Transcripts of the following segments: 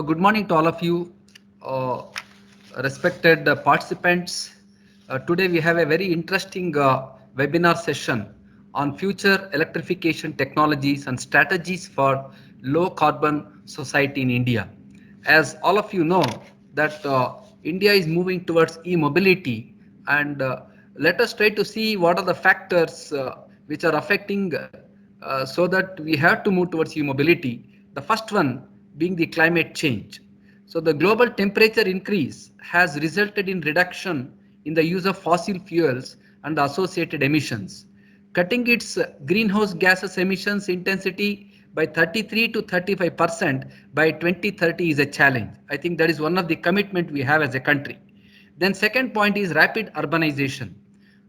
Good morning to all of you, uh, respected participants. Today we have a very interesting webinar session on future electrification technologies and strategies for low carbon society in India. As all of you know that India is moving towards e-mobility, and let us try to see what are the factors which are affecting so that we have to move towards e-mobility. The first one being the climate change. So the global temperature increase has resulted in reduction in the use of fossil fuels and the associated emissions. Cutting its greenhouse gases emissions intensity by 33 to 35% by 2030 is a challenge. I think that is one of the commitment we have as a country. Then second point is rapid urbanization.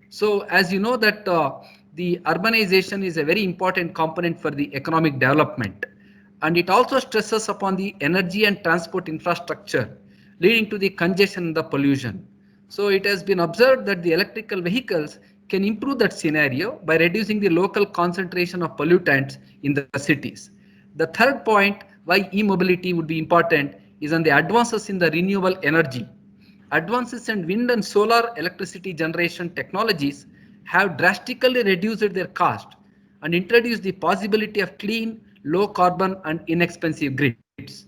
So as you know that the urbanization is a very important component for the economic development, and it also stresses upon the energy and transport infrastructure, leading to the congestion and the pollution. So it has been observed that the electrical vehicles can improve that scenario by reducing the local concentration of pollutants in the cities. The third point why e-mobility would be important is on the advances in the renewable energy. Advances in wind and solar electricity generation technologies have drastically reduced their cost and introduced the possibility of clean, low carbon and inexpensive grids.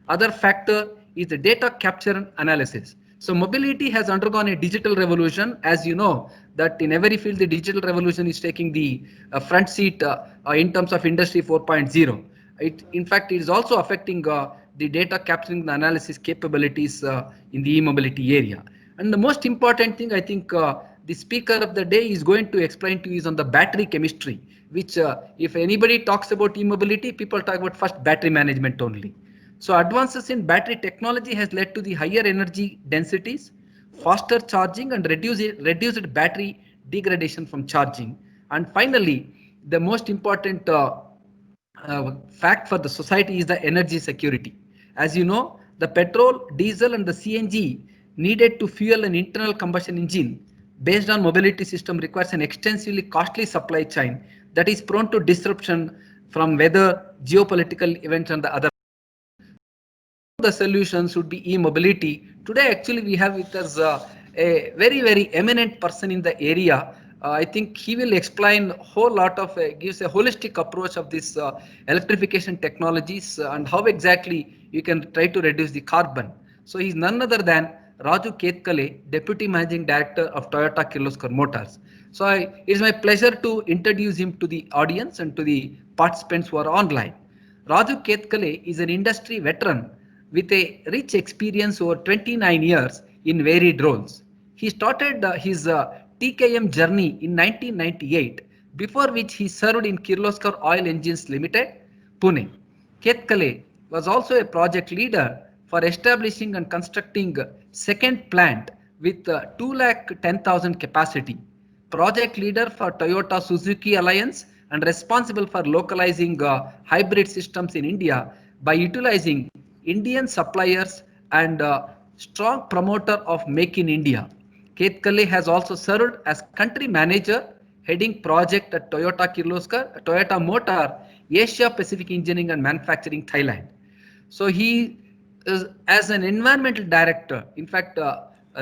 Other factor is the data capture and analysis. So mobility has undergone a digital revolution. As you know that in every field the digital revolution is taking the front seat in terms of industry 4.0. In fact, it is also affecting the data capturing and analysis capabilities in the e-mobility area. And the most important thing I think the speaker of the day is going to explain to you is on the battery chemistry, which if anybody talks about e-mobility, people talk about first battery management only. So advances in battery technology has led to the higher energy densities, faster charging and reduced battery degradation from charging. And finally, the most important fact for the society is the energy security. As you know, the petrol, diesel and the CNG needed to fuel an internal combustion engine based on mobility system requires an extensively costly supply chain that is prone to disruption from weather, geopolitical events and the other. The solutions would be e-mobility. Today, actually, we have with us a very eminent person in the area. I think he will explain a whole lot of, gives a holistic approach of this electrification technologies and how exactly you can try to reduce the carbon. So he's none other than Raju Ketkale, Deputy Managing Director of Toyota Kirloskar Motors. So it's my pleasure to introduce him to the audience and to the participants who are online. Raju Ketkale is an industry veteran with a rich experience over 29 years in varied roles. He started his TKM journey in 1998, before which he served in Kirloskar Oil Engines Limited, Pune. Ketkale was also a project leader for establishing and constructing second plant with 2,10,000 capacity, project leader for Toyota Suzuki Alliance and responsible for localizing hybrid systems in India by utilizing Indian suppliers and strong promoter of Make in India. Ketkale has also served as country manager heading project at Toyota Kirloskar, Toyota Motor, Asia Pacific Engineering and Manufacturing, Thailand. So he is as an environmental director. In fact,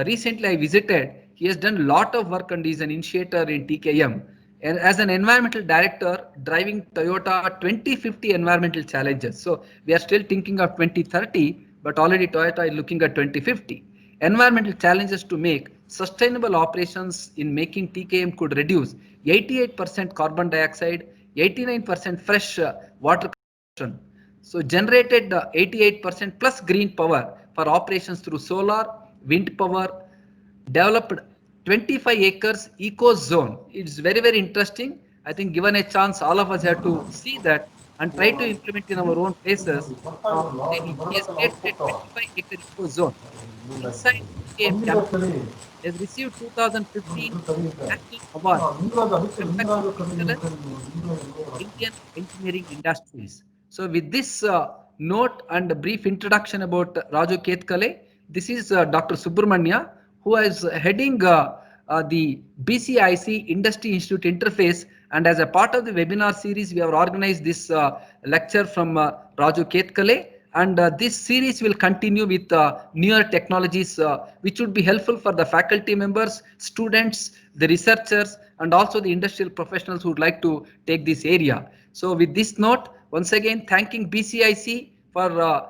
recently I visited. He has done a lot of work and is an initiator in TKM. And as an environmental director, driving Toyota 2050 environmental challenges. So we are still thinking of 2030, but already Toyota is looking at 2050. Environmental challenges to make sustainable operations in making TKM could reduce 88% carbon dioxide, 89% fresh water consumption. So generated 88% plus green power for operations through solar, wind power, developed 25 acres eco zone. It's very interesting. I think given a chance, all of us have to see that and try to implement in our own places. He has created a 25-acre eco zone inside KM campus. He has received 2015 National Award for Construction Excellence Indian engineering industries. So with this note and a brief introduction about Raju Ketkale, this is Dr. Subramanya, who is heading the BCIC Industry Institute Interface, and as a part of the webinar series, we have organized this lecture from Raju Ketkale. And this series will continue with newer technologies which would be helpful for the faculty members, students, the researchers, and also the industrial professionals who would like to take this area. So with this note, once again thanking BCIC for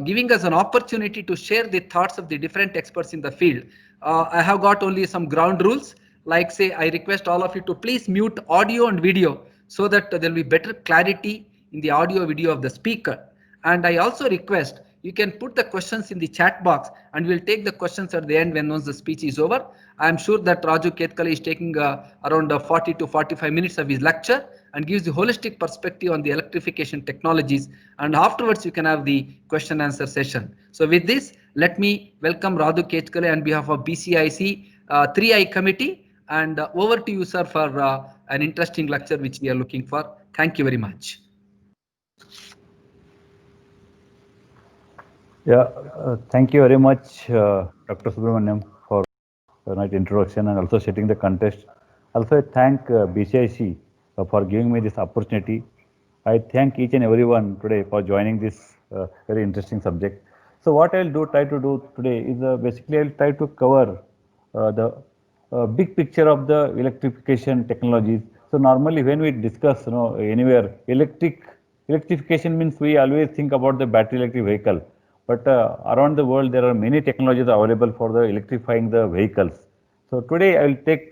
giving us an opportunity to share the thoughts of the different experts in the field. I have got only some ground rules, like say I request all of you to please mute audio and video so that there will be better clarity in the audio video of the speaker. And I also request you can put the questions in the chat box and we'll take the questions at the end when once the speech is over. I am sure that Raju Ketkale is taking around 40 to 45 minutes of his lecture and gives the holistic perspective on the electrification technologies. And afterwards, you can have the question answer session. So with this, let me welcome Raju Ketkale on behalf of BCIC 3I committee. And over to you, sir, for an interesting lecture which we are looking for. Thank you very much. Yeah, thank you very much, Dr. Subramaniam, for a nice introduction and also setting the context. Also, I thank BCIC for giving me this opportunity. I thank each and everyone today for joining this very interesting subject. So, what I'll try to do today is basically I'll try to cover the big picture of the electrification technologies. So, normally when we discuss, anywhere electrification means we always think about the battery electric vehicle. But around the world, there are many technologies available for the electrifying the vehicles. So today I will take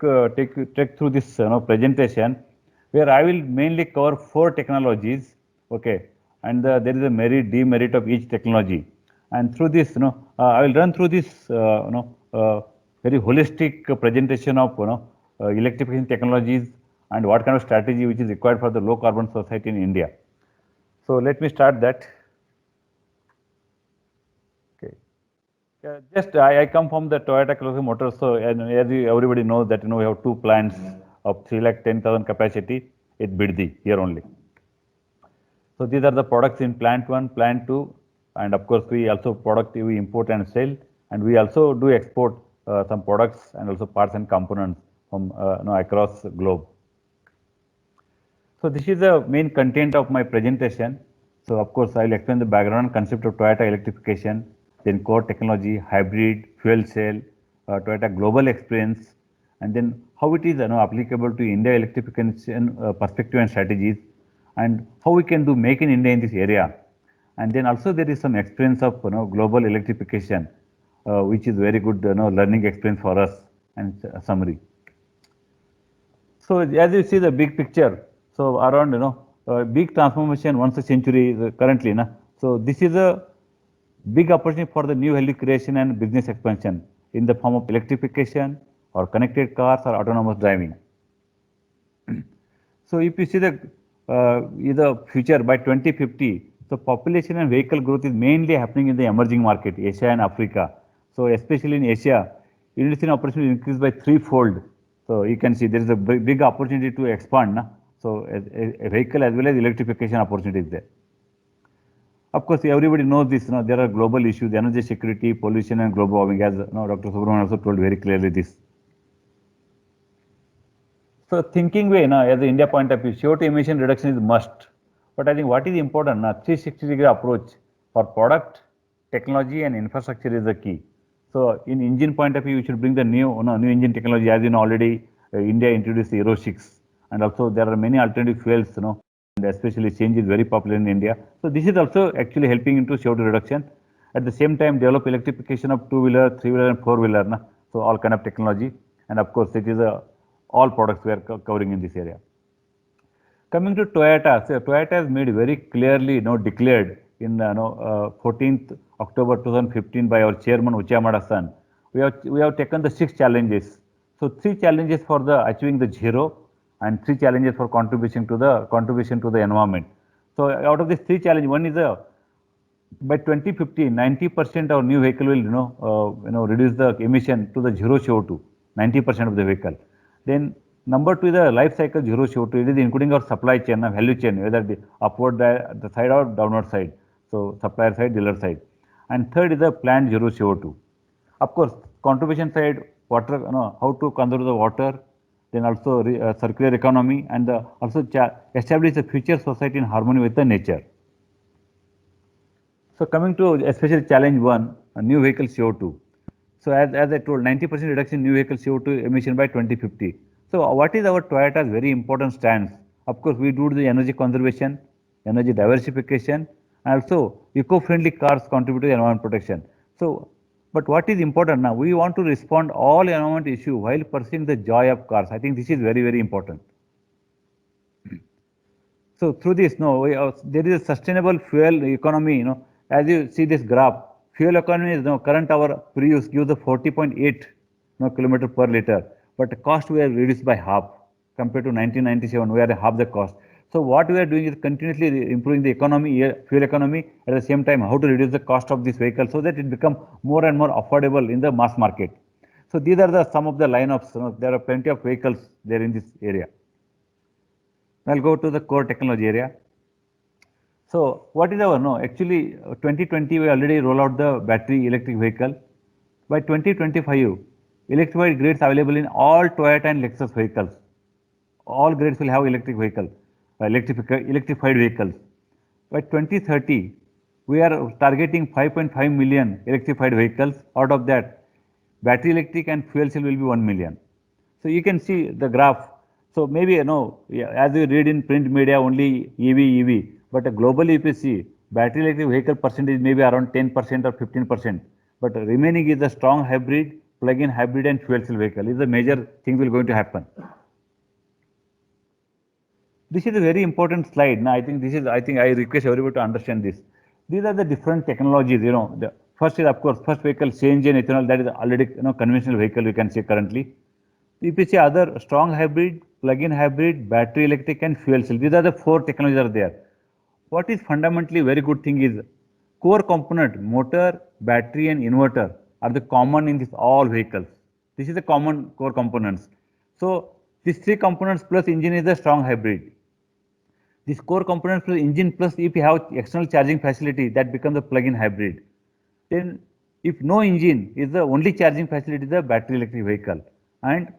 through this presentation where I will mainly cover 4 technologies. Okay, and there is a merit demerit of each technology. And through this, I will run through this very holistic presentation of electrification technologies and what kind of strategy which is required for the low carbon society in India. So let me start that. Just I come from the Toyota Chrysler Motors, so and as everybody knows that we have 2 plants of 3,10,000 capacity at Biddi here only. So these are the products in plant 1, plant 2, and of course we also we import and sell, and we also do export some products and also parts and components from across the globe. So this is the main content of my presentation. So of course I will explain the background concept of Toyota electrification, then core technology, hybrid, fuel cell, Toyota global experience, and then how it is applicable to India electrification perspective and strategies, and how we can do make in India in this area. And then also there is some experience of global electrification, which is very good learning experience for us and summary. So as you see the big picture, so around big transformation once a century currently. So this is a big opportunity for the new value creation and business expansion in the form of electrification or connected cars or autonomous driving. So if you see the future by 2050, so population and vehicle growth is mainly happening in the emerging market, Asia and Africa. So especially in Asia, Indian opportunity increased by 3-fold. So you can see there is a big opportunity to expand. So a vehicle as well as electrification opportunity is there. Of course, everybody knows this. There are global issues, energy security, pollution, and global warming. As Dr. Subramanian also told very clearly this. So thinking way, as the India point of view, CO2 emission reduction is must. But I think what is important, 360-degree approach for product, technology, and infrastructure is the key. So in engine point of view, you should bring the new engine technology. As you know, already India introduced the Euro 6, and also there are many alternative fuels, and especially CNG is very popular in India. So this is also actually helping into CO2 reduction. At the same time, develop electrification of 2-wheeler, 3-wheeler, and 4-wheeler. So all kind of technology, and of course it is all products we are covering in this area. Coming to Toyota, so Toyota has made very clearly declared in 14th October 2015 by our chairman Uchiyamada-san. We have taken the 6 challenges. So 3 challenges for the achieving the zero, and 3 challenges for contribution to the environment. So out of these 3 challenges, one is by 2050, 90% of new vehicle will reduce the emission to the zero CO2, 90% of the vehicle. Then number 2 is the life cycle zero CO2. It is including our supply chain, value chain, whether the upward the side or downward side. So supplier side, dealer side. And third is the plant zero CO2. Of course, contribution side, water, how to conserve the water, then also circular economy, and also establish a future society in harmony with the nature. So coming to especially challenge one, a new vehicle CO2. So as I told, 90% reduction in new vehicle CO2 emission by 2050. So what is our Toyota's very important stance? Of course, we do the energy conservation, energy diversification, and also eco-friendly cars contribute to environment protection. So, but what is important now? We want to respond all environment issue while pursuing the joy of cars. I think this is very, very important. So through this, no, there is a sustainable fuel economy. As you see this graph, fuel economy is current our Prius gives the 40.8 kilometer per liter, but the cost we have reduced by half compared to 1997. We are half the cost. So what we are doing is continuously improving the economy, fuel economy. At the same time, how to reduce the cost of this vehicle so that it become more and more affordable in the mass market. So these are the some of the lineups. There are plenty of vehicles there in this area. I'll go to the core technology area. So what is our no? Actually, 2020 we already roll out the battery electric vehicle. By 2025, electrified grades available in all Toyota and Lexus vehicles. All grades will have electric vehicle, electrified vehicles. By 2030, we are targeting 5.5 million electrified vehicles. Out of that, battery electric and fuel cell will be 1 million. So you can see the graph. So maybe as we read in print media, only EV, but globally if you see, battery electric vehicle percentage may be around 10% or 15%. But remaining is a strong hybrid, plug-in hybrid and fuel cell vehicle. Is the major thing will going to happen. This is a very important slide. Now I think I request everybody to understand this. These are the different technologies. The first is of course first vehicle CNG and ethanol, that is already conventional vehicle you can see currently. If you see other strong hybrid, plug-in hybrid, battery electric and fuel cell, these are the four technologies are there. What is fundamentally very good thing is core component, motor, battery and inverter are the common in this all vehicles. This is the common core components. So these three components plus engine is a strong hybrid. This core component plus engine plus if you have external charging facility, that becomes a plug-in hybrid. Then if no engine is the only charging facility is the battery electric vehicle, and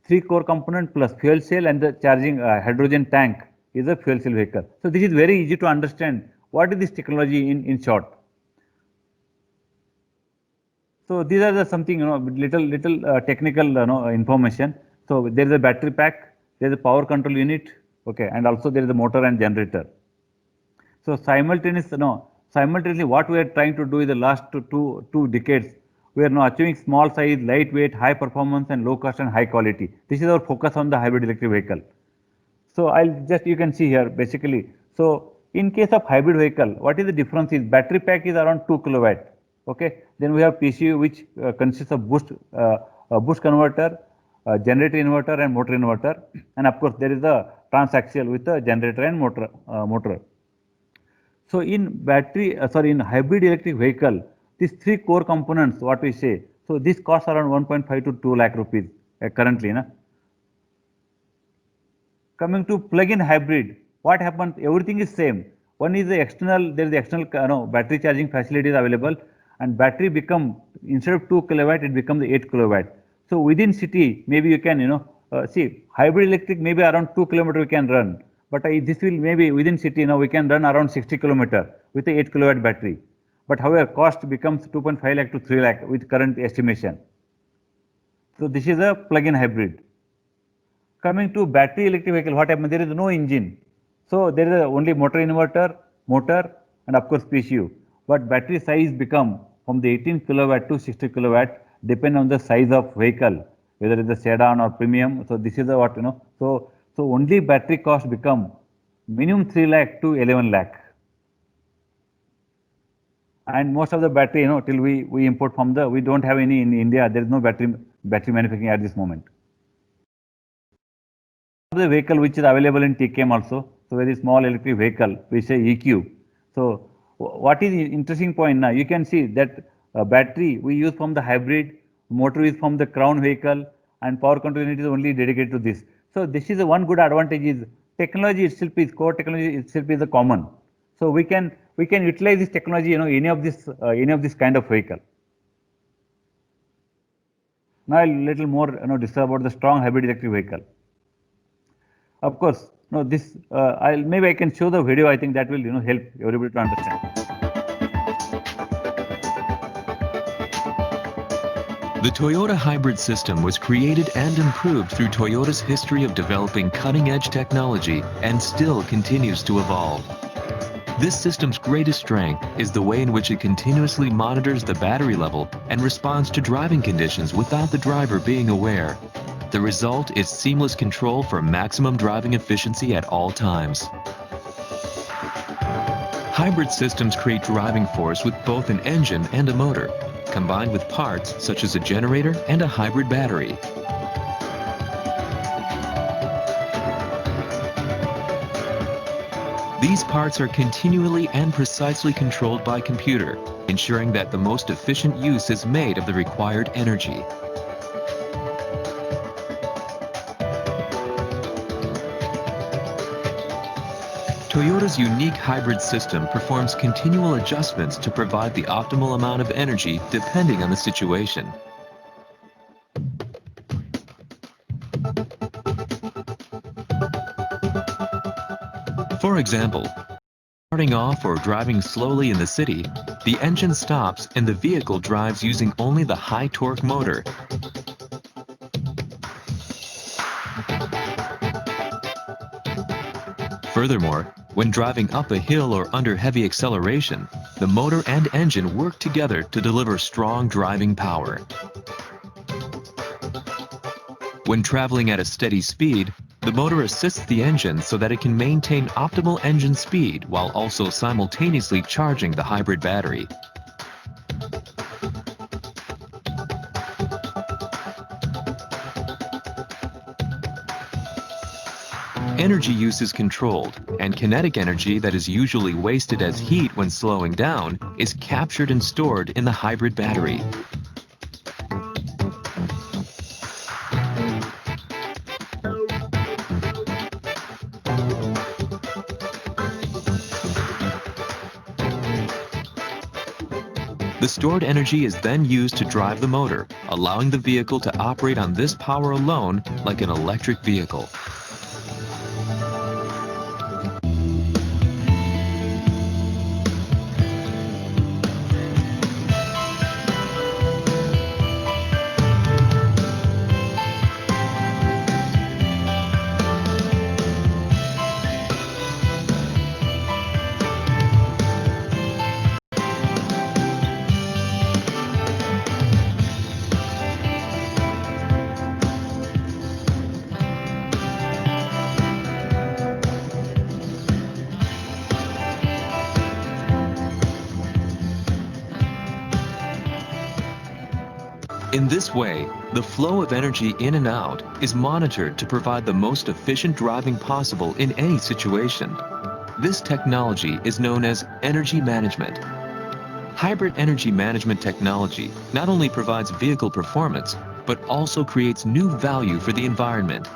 three core component plus fuel cell and the charging hydrogen tank is a fuel cell vehicle. So this is very easy to understand what is this technology in short. So these are the something little technical information. So there is a battery pack, there is a power control unit, okay, and also there is a motor and generator. So simultaneously what we are trying to do in the last two decades, we are now achieving small size, lightweight, high performance and low cost and high quality. This is our focus on the hybrid electric vehicle. So you can see here basically. So in case of hybrid vehicle, what is the difference is battery pack is around 2 kilowatt. Okay. Then we have PCU which consists of boost converter, generator inverter and motor inverter, and of course there is a transaxial with a generator and motor. So in in hybrid electric vehicle, these three core components, what we say, so this costs around 1.5 to 2 lakh rupees currently. Coming to plug-in hybrid, what happens? Everything is same. One is the external, there is the external battery charging facilities available, and battery become, instead of 2 kilowatt, it becomes 8 kilowatt. So within city, maybe you can, see, hybrid electric maybe around 2 kilometer we can run. But this will maybe within city, we can run around 60 kilometer with a 8 kilowatt battery. But however, cost becomes 2.5 lakh to 3 lakh with current estimation. So this is a plug-in hybrid. Coming to battery electric vehicle, what happens? There is no engine. So there is only motor inverter, motor and of course PCU. But battery size become from the 18 kilowatt to 60 kilowatt depend on the size of vehicle, whether it is a sedan or premium. So this is the what. So only battery cost become minimum 3 lakh to 11 lakh. And most of the battery, till we import from we don't have any in India. There is no battery manufacturing at this moment. The vehicle which is available in TKM also, so very small electric vehicle, we say EQ. So what is the interesting point now? You can see that battery we use from the hybrid, motor is from the crown vehicle, and power control unit is only dedicated to this. So this is one good advantage is technology itself is core technology itself is a common. So we can utilize this technology, any of this kind of vehicle. Now a little more discuss about the strong hybrid electric vehicle. Of course, this maybe I can show the video. I think that will help everybody to understand. The Toyota hybrid system was created and improved through Toyota's history of developing cutting-edge technology and still continues to evolve. This system's greatest strength is the way in which it continuously monitors the battery level and responds to driving conditions without the driver being aware. The result is seamless control for maximum driving efficiency at all times. Hybrid systems create driving force with both an engine and a motor, combined with parts such as a generator and a hybrid battery. These parts are continually and precisely controlled by computer, ensuring that the most efficient use is made of the required energy. Toyota's unique hybrid system performs continual adjustments to provide the optimal amount of energy depending on the situation. For example, starting off or driving slowly in the city, the engine stops and the vehicle drives using only the high torque motor. Furthermore, when driving up a hill or under heavy acceleration, the motor and engine work together to deliver strong driving power. When traveling at a steady speed, the motor assists the engine so that it can maintain optimal engine speed while also simultaneously charging the hybrid battery. Energy use is controlled, and kinetic energy that is usually wasted as heat when slowing down is captured and stored in the hybrid battery. The stored energy is then used to drive the motor, allowing the vehicle to operate on this power alone like an electric vehicle. In this way, the flow of energy in and out is monitored to provide the most efficient driving possible in any situation. This technology is known as energy management. Hybrid energy management technology not only provides vehicle performance, but also creates new value for the environment.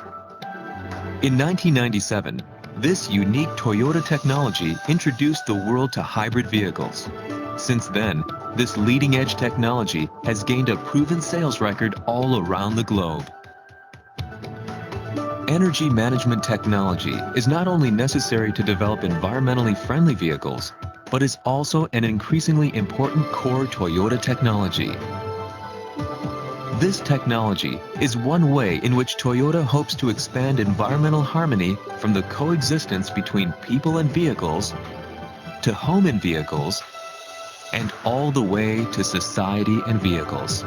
In 1997, this unique Toyota technology introduced the world to hybrid vehicles. Since then, this leading-edge technology has gained a proven sales record all around the globe. Energy management technology is not only necessary to develop environmentally friendly vehicles, but is also an increasingly important core Toyota technology. This technology is one way in which Toyota hopes to expand environmental harmony from the coexistence between people and vehicles to home and vehicles, and all the way to society and vehicles.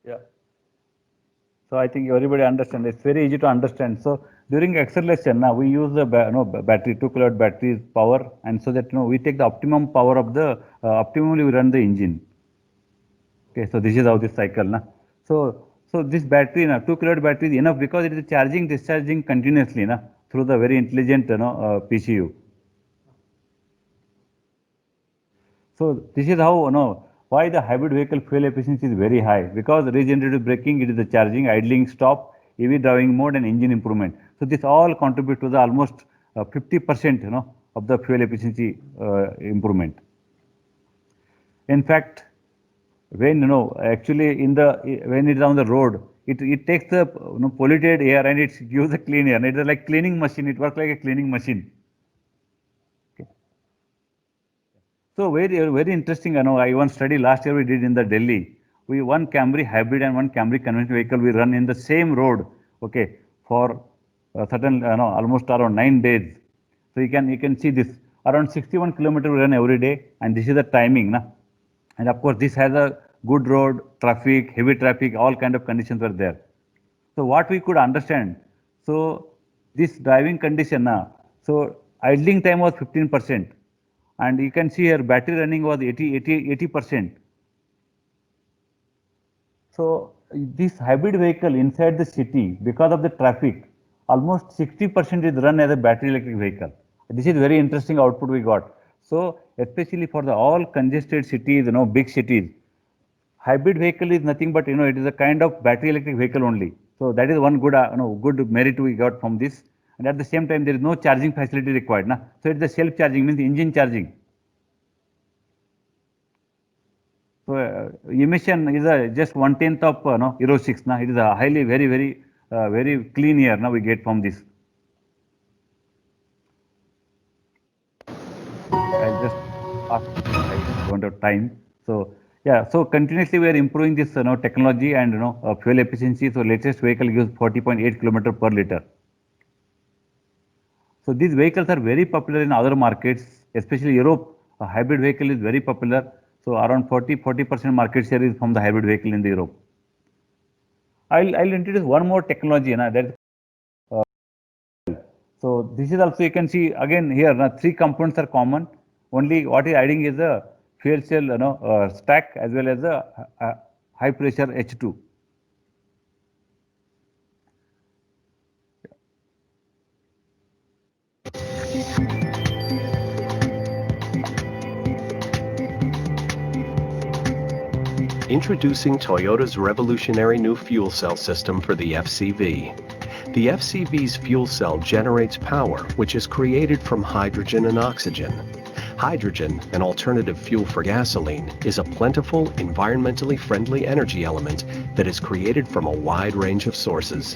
Yeah. So I think everybody understands. It's very easy to understand. So during acceleration, now we use the battery, 2 kilowatt battery power, and so that we take the optimum power of the optimally we run the engine. Okay, so this is how this cycle now. So this battery now 2 kilowatt battery is enough because it is charging discharging continuously now through the very intelligent PCU. So this is how why the hybrid vehicle fuel efficiency is very high, because regenerative braking, it is the charging, idling, stop, EV driving mode, and engine improvement. So this all contribute to the almost 50% of the fuel efficiency improvement. In fact, when actually when it's on the road, it takes the polluted air and it gives a clean air. And it is like cleaning machine. It works like a cleaning machine. Okay. So very interesting. I one study last year we did in the Delhi. One Camry hybrid and one Camry conventional vehicle we run in the same road. Okay, for certain almost around 9 days. So you can see this around 61 kilometers we run every day, and this is the timing, na. And of course this has a good road, traffic, heavy traffic, all kind of conditions were there. So what we could understand, so this driving condition now, so idling time was 15%, and you can see here battery running was 80%. So this hybrid vehicle inside the city, because of the traffic, almost 60% is run as a battery electric vehicle. This is very interesting output we got. So especially for the all congested cities, big cities, hybrid vehicle is nothing but it is a kind of battery electric vehicle only. So that is one good good merit we got from this. And at the same time, there is no charging facility required, na. So it's the self charging, means engine charging. So emission is just 1/10 of Euro 6. Now it is a highly very clean air now we get from this. I'll just I don't have time. So yeah, so continuously we are improving this technology and fuel efficiency. So latest vehicle gives 40.8 km per liter. So these vehicles are very popular in other markets, especially Europe. A hybrid vehicle is very popular. So around 40% market share is from the hybrid vehicle in the Europe. I'll introduce one more technology, that. So this is also, you can see again here, three components are common. Only what is adding is the fuel cell stack as well as the high pressure H2. Introducing Toyota's revolutionary new fuel cell system for the FCV. The FCV's fuel cell generates power which is created from hydrogen and oxygen. Hydrogen, an alternative fuel for gasoline, is a plentiful, environmentally friendly energy element that is created from a wide range of sources.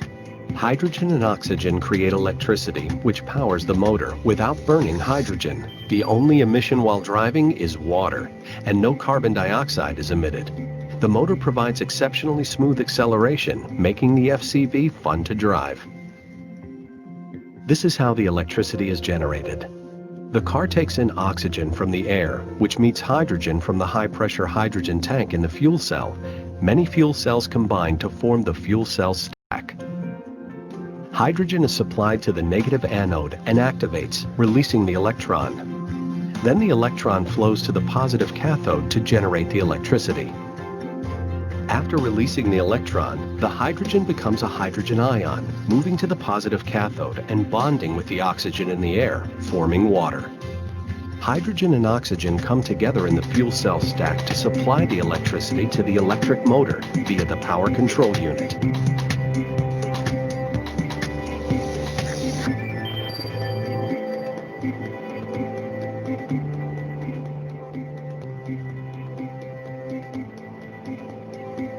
Hydrogen and oxygen create electricity which powers the motor without burning hydrogen. The only emission while driving is water, and no carbon dioxide is emitted. The motor provides exceptionally smooth acceleration, making the FCV fun to drive. This is how the electricity is generated. The car takes in oxygen from the air, which meets hydrogen from the high-pressure hydrogen tank in the fuel cell. Many fuel cells combine to form the fuel cell stack. Hydrogen is supplied to the negative anode and activates, releasing the electron. Then the electron flows to the positive cathode to generate the electricity. After releasing the electron, the hydrogen becomes a hydrogen ion, moving to the positive cathode and bonding with the oxygen in the air, forming water. Hydrogen and oxygen come together in the fuel cell stack to supply the electricity to the electric motor via the power control unit.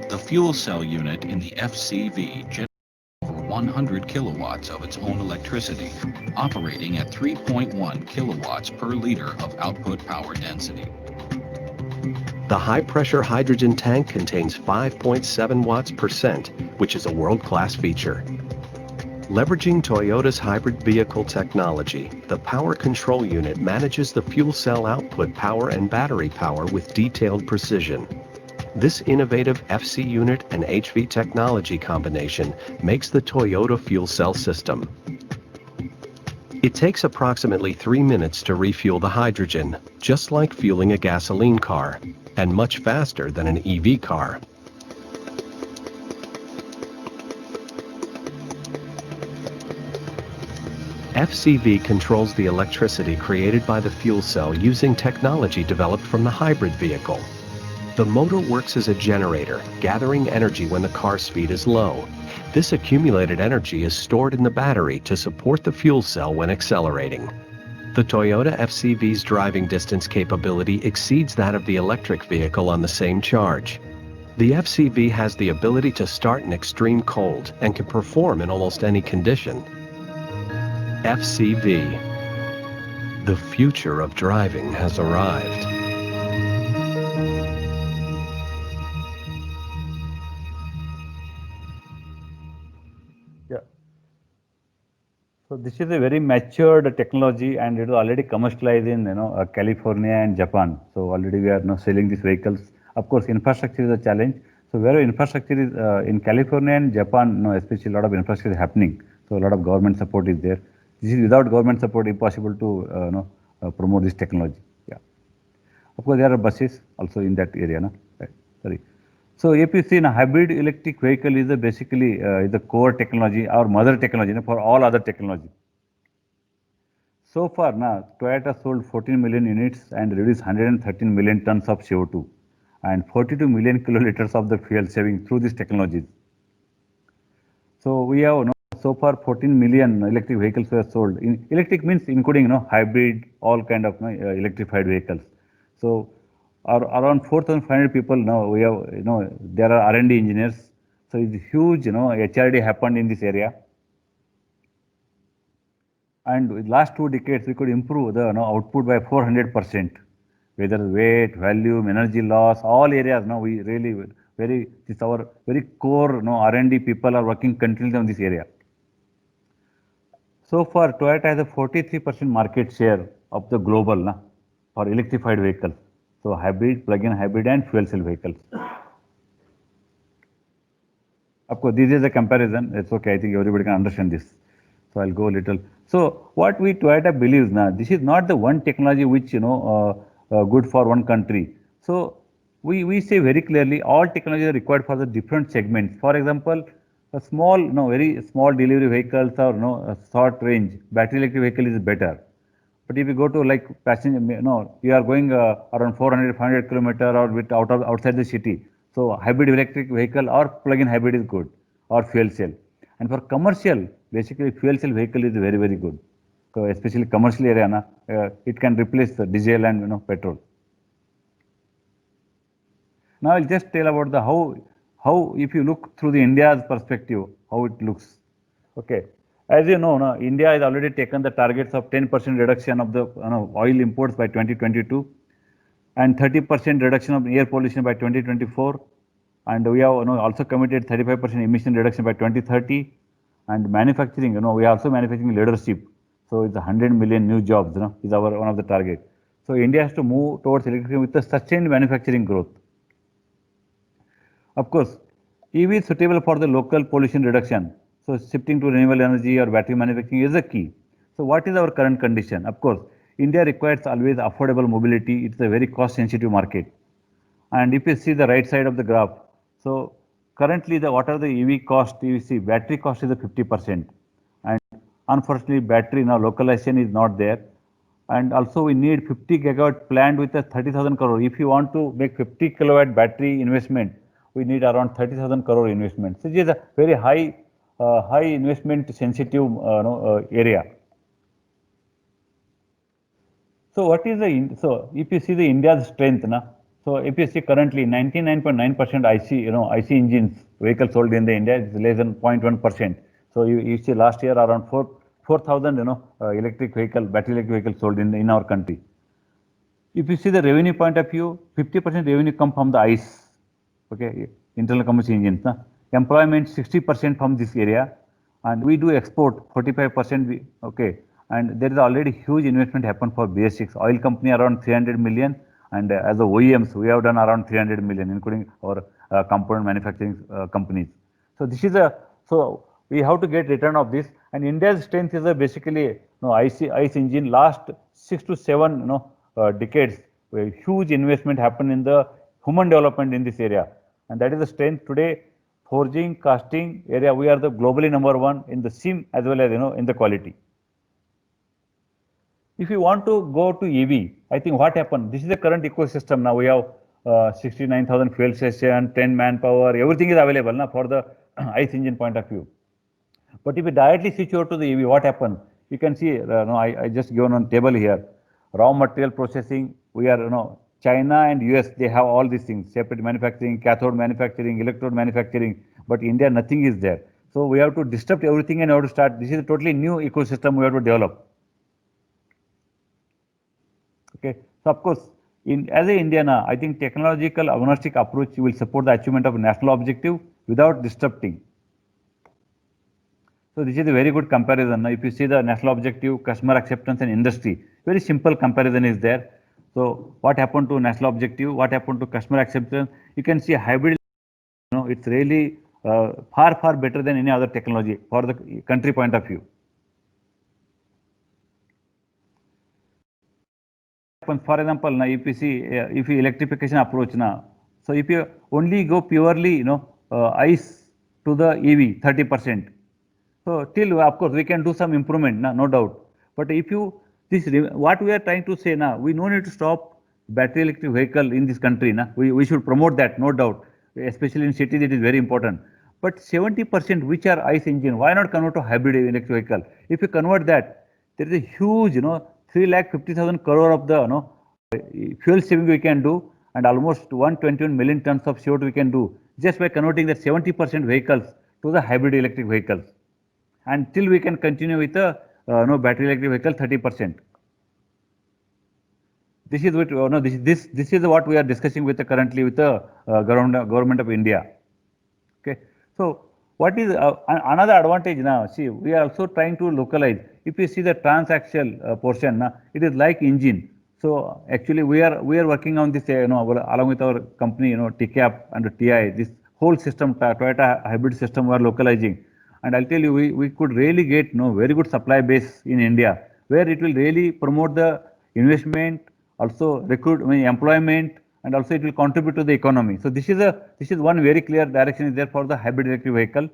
The fuel cell unit in the FCV generates over 100 kilowatts of its own electricity, operating at 3.1 kilowatts per liter of output power density. The high-pressure hydrogen tank contains 5.7 watts per cent, which is a world-class feature. Leveraging Toyota's hybrid vehicle technology, the power control unit manages the fuel cell output power and battery power with detailed precision. This innovative FC unit and HV technology combination makes the Toyota fuel cell system. It takes approximately 3 minutes to refuel the hydrogen, just like fueling a gasoline car, and much faster than an EV car. FCV controls the electricity created by the fuel cell using technology developed from the hybrid vehicle. The motor works as a generator, gathering energy when the car speed is low. This accumulated energy is stored in the battery to support the fuel cell when accelerating. The Toyota FCV's driving distance capability exceeds that of the electric vehicle on the same charge. The FCV has the ability to start in extreme cold and can perform in almost any condition. FCV. The future of driving has arrived. So this is a very matured technology, and it is already commercialized in California and Japan. So already we are now selling these vehicles. Of course, infrastructure is a challenge. So where infrastructure is in California and Japan, especially a lot of infrastructure is happening. So a lot of government support is there. This is without government support impossible to promote this technology. Yeah. Of course, there are buses also in that area. No? Right. Sorry. So if you see, a hybrid electric vehicle is basically is the core technology or mother technology for all other technology. So far, now Toyota sold 14 million units and reduced 113 million tons of CO2 and 42 million kiloliters of the fuel saving through these technologies. So we have so far 14 million electric vehicles were sold. Electric means including hybrid, all kind of electrified vehicles. So around 4,500 people now we have there are R&D engineers. So it's huge HRD happened in this area. And with last 2 decades we could improve the output by 400%. Whether weight, volume, energy loss, all areas now we really it's our very core R&D people are working continuously on this area. So far, Toyota has a 43% market share of the global for electrified vehicles. So hybrid, plug-in hybrid and fuel cell vehicles. Of course, this is a comparison. It's okay. I think everybody can understand this. So I'll go a little. So what we Toyota believes now, this is not the one technology which good for one country. So we say very clearly all technologies are required for the different segments. For example, a small, very small delivery vehicles or a short range battery electric vehicle is better. But if you go to like passenger, you are going around 400, 500 kilometer or with outside the city. So hybrid electric vehicle or plug-in hybrid is good, or fuel cell. And for commercial, basically fuel cell vehicle is very, very good. So especially commercial area, it can replace the diesel and petrol. Now I'll just tell about the how if you look through the India's perspective, how it looks. Okay. As you know, India has already taken the targets of 10% reduction of the oil imports by 2022 and 30% reduction of air pollution by 2024. And we have also committed 35% emission reduction by 2030. And manufacturing, we are also manufacturing leadership. So it's 100 million new jobs, is our one of the target. So India has to move towards electrification with a sustained manufacturing growth. Of course, EV is suitable for the local pollution reduction. So shifting to renewable energy or battery manufacturing is a key. So what is our current condition? Of course, India requires always affordable mobility. It's a very cost sensitive market. And if you see the right side of the graph, so currently what are the EV cost? You see battery cost is a 50%. And unfortunately battery now localization is not there. And also we need 50 gigawatt plant with a 30,000 crore. If you want to make 50 kilowatt battery investment, we need around 30,000 crore investment. So it is a very high investment sensitive area. So what is so if you see the India's strength, so if you see currently 99.9% IC engines vehicles sold in the India is less than 0.1%. So you see last year around 4,000 electric vehicle, battery electric vehicles sold in our country. If you see the revenue point of view, 50% revenue come from the ICE, okay, internal combustion engines. Employment 60% from this area, and we do export 45%. Okay, and there is already huge investment happen for BS6 oil company around 300 million, and as the OEMs we have done around 300 million, including our component manufacturing companies. So this is so we have to get return of this, and India's strength is basically ICE engine. Last 6 to 7 decades, where huge investment happened in the human development in this area, and that is the strength today. Forging, casting area, we are the globally #1 in the SIM as well as in the quality. If you want to go to EV, I think what happened, this is the current ecosystem. Now we have 69,000 fuel station, 10 manpower, everything is available for the ICE engine point of view. But if you directly switch over to the EV, what happened? You can see, I just given on table here, raw material processing, we are, China and US, they have all these things, separate manufacturing, cathode manufacturing, electrode manufacturing, but India, nothing is there. So we have to disrupt everything and we have to start, this is a totally new ecosystem we have to develop. Okay, so of course, as an Indian, I think technological agnostic approach will support the achievement of national objective without disrupting. So this is a very good comparison. Now, if you see the national objective, customer acceptance and industry, very simple comparison is there. So what happened to national objective? What happened to customer acceptance? You can see hybrid, it's really far better than any other technology for the country point of view. For example, now if you see, if you electrification approach now, so if you only go purely, ICE to the EV 30%. So till of course we can do some improvement, no doubt. But if you what we are trying to say now, we no need to stop battery electric vehicle in this country. Now we should promote that, no doubt. Especially in cities, it is very important. But 70% which are ICE engine, why not convert to hybrid electric vehicle? If you convert that, there is a huge, 3,50,000 crore of the fuel saving we can do, and almost 121 million tons of CO2 we can do just by converting the 70% vehicles to the hybrid electric vehicles. And till we can continue with the battery electric vehicle 30%. This is what this is what we are discussing with currently with the government of India. Okay, so what is another advantage now? See, we are also trying to localize. If you see the transaxial portion, now it is like engine. So actually, we are working on this, along with our company, TCAP and TI. This whole system, Toyota hybrid system, we are localizing. And I'll tell you, we could really get very good supply base in India, where it will really promote the investment, also recruit employment, and also it will contribute to the economy. So this is one very clear direction is there for the hybrid electric vehicle.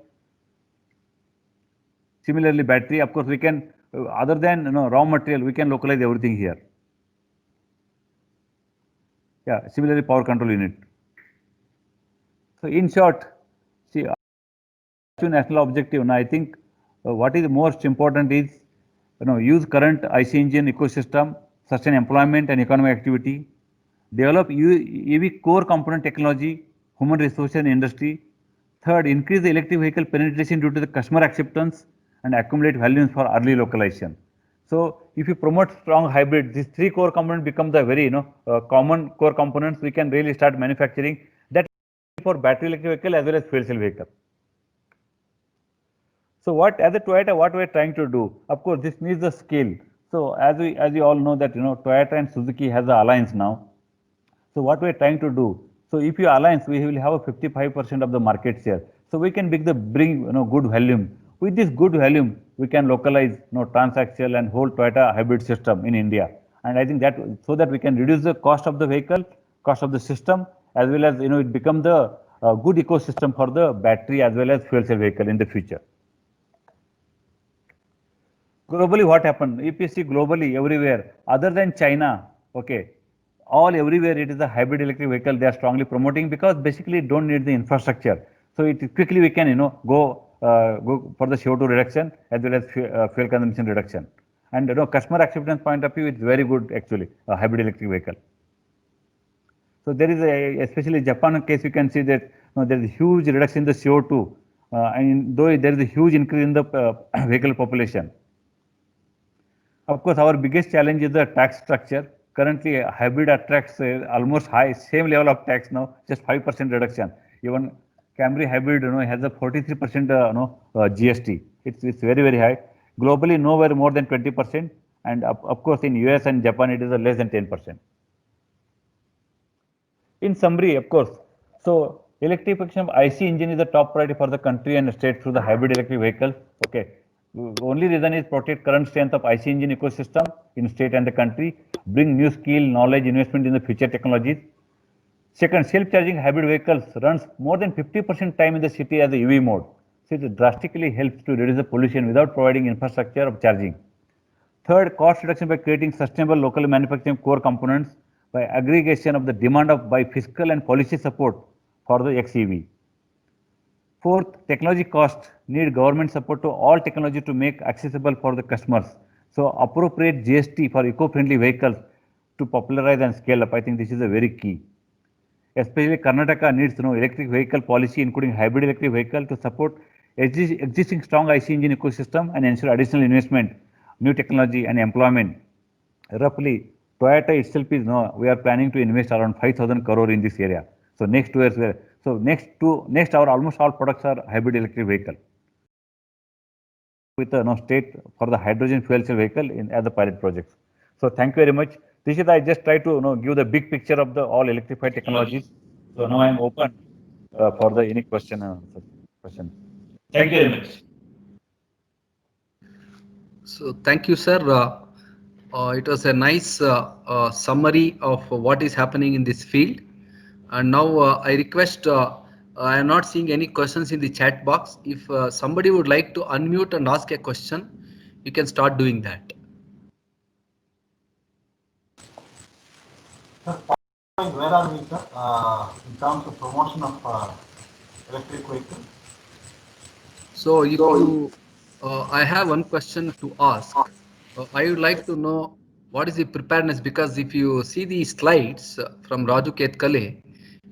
Similarly, battery, of course, we can other than raw material, we can localize everything here. Yeah, similarly, power control unit. So in short, see, national objective. Now I think what is most important is use current IC engine ecosystem, sustain employment and economic activity, develop EV core component technology, human resources and industry. Third, increase the electric vehicle penetration due to the customer acceptance and accumulate values for early localization. So if you promote strong hybrid, these three core components become the very common core components. We can really start manufacturing that for battery electric vehicle as well as fuel cell vehicle. So what as a Toyota, what we are trying to do? Of course, this needs a scale. So as you all know that Toyota and Suzuki has an alliance now. So what we are trying to do? So if you alliance, we will have a 55% of the market share. So we can bring good volume. With this good volume, we can localize transaxial and whole Toyota hybrid system in India. And I think that so that we can reduce the cost of the vehicle, cost of the system, as well as it become the good ecosystem for the battery as well as fuel cell vehicle in the future. Globally, what happened? If you see globally everywhere, other than China, okay, everywhere it is a hybrid electric vehicle they are strongly promoting because basically don't need the infrastructure. So it quickly we can go for the CO2 reduction as well as fuel consumption reduction. And customer acceptance point of view, it's very good actually, a hybrid electric vehicle. So there is especially Japan case, you can see that there is a huge reduction in the CO2, and though there is a huge increase in the vehicle population. Of course, our biggest challenge is the tax structure. Currently, hybrid attracts almost same level of tax now, just 5% reduction. Even Camry hybrid, has a 43% GST. It's very high. Globally, nowhere more than 20%, and of course, in US and Japan, it is less than 10%. In summary, of course, so electrification of IC engine is the top priority for the country and state through the hybrid electric vehicles. Okay. The only reason is protect current strength of IC engine ecosystem in state and the country, bring new skill, knowledge, investment in the future technologies. Second, self-charging hybrid vehicles runs more than 50% time in the city as a EV mode. So it drastically helps to reduce the pollution without providing infrastructure of charging. Third, cost reduction by creating sustainable locally manufacturing core components by aggregation of the demand by fiscal and policy support for the XEV. Fourth, technology cost need government support to all technology to make accessible for the customers. So appropriate GST for eco-friendly vehicles to popularize and scale up. I think this is a very key. Especially Karnataka needs electric vehicle policy, including hybrid electric vehicle, to support existing strong IC engine ecosystem and ensure additional investment, new technology and employment. Roughly, Toyota itself is we are planning to invest around 5,000 crore in this area. So next 2 years, next our almost all products are hybrid electric vehicle. with the state for the hydrogen fuel cell vehicle as the pilot projects. So thank you very much. This I just try to give the big picture of the all electrified technologies. So now I am open for the any question and answer question. Thank you very much. So thank you, sir. It was a nice summary of what is happening in this field. And now I request, I am not seeing any questions in the chat box. If somebody would like to unmute and ask a question, you can start doing that. Where are we, sir, in terms of promotion of electric vehicles? So if you, I have one question to ask. I would like to know what is the preparedness, because if you see the slides from Raju Ketkale,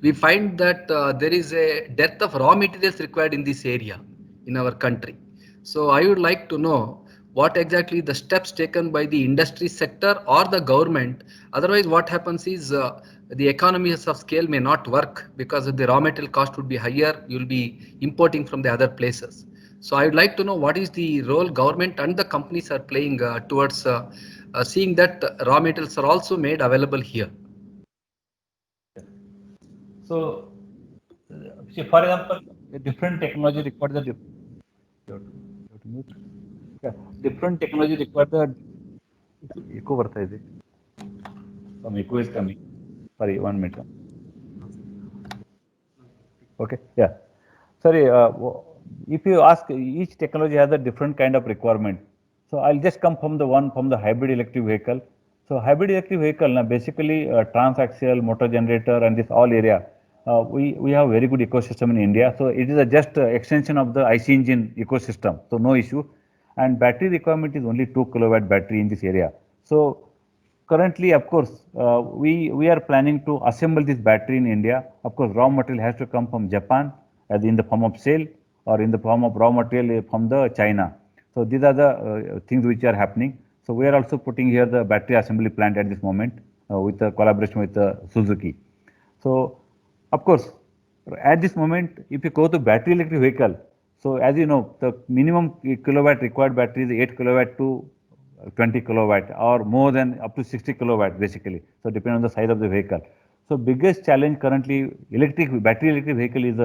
we find that there is a dearth of raw materials required in this area in our country. So I would like to know what exactly the steps taken by the industry sector or the government. Otherwise, what happens is the economies of scale may not work because the raw material cost would be higher. You'll be importing from the other places. So I would like to know what is the role government and the companies are playing towards seeing that raw materials are also made available here. So, see, for example, a different technology requires the different technology requires the echo ಬರ್ತಾ ಇದೆ. Some echo is coming. Sorry, 1 minute. Okay, yeah. Sorry, if you ask, each technology has a different kind of requirement. So I'll just come from the hybrid electric vehicle. So hybrid electric vehicle, now basically transaxial motor generator and this all area, we have very good ecosystem in India. So it is just extension of the IC engine ecosystem. So no issue. And battery requirement is only 2 kilowatt battery in this area. So currently, of course, we are planning to assemble this battery in India. Of course, raw material has to come from Japan, as in the form of cell, or in the form of raw material from the China. So these are the things which are happening. So we are also putting here the battery assembly plant at this moment with the collaboration with Suzuki. So of course, at this moment, if you go to battery electric vehicle, so as you know, the minimum kilowatt required battery is 8 kilowatt to 20 kilowatt or more than up to 60 kilowatt basically. So depending on the size of the vehicle. So biggest challenge currently battery electric vehicle is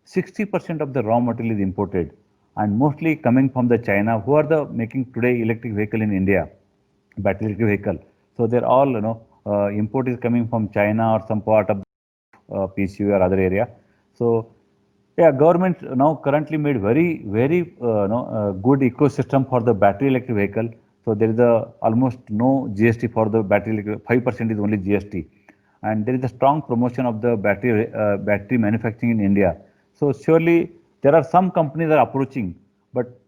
60% of the raw material is imported and mostly coming from the China, who are the making today electric vehicle in India, battery electric vehicle. So they're all import is coming from China or some part of PCU or other area. So yeah, government now currently made very good ecosystem for the battery electric vehicle. So there is almost no GST for the battery electric, 5% is only GST, and there is a strong promotion of the battery manufacturing in India. So surely there are some companies are approaching, but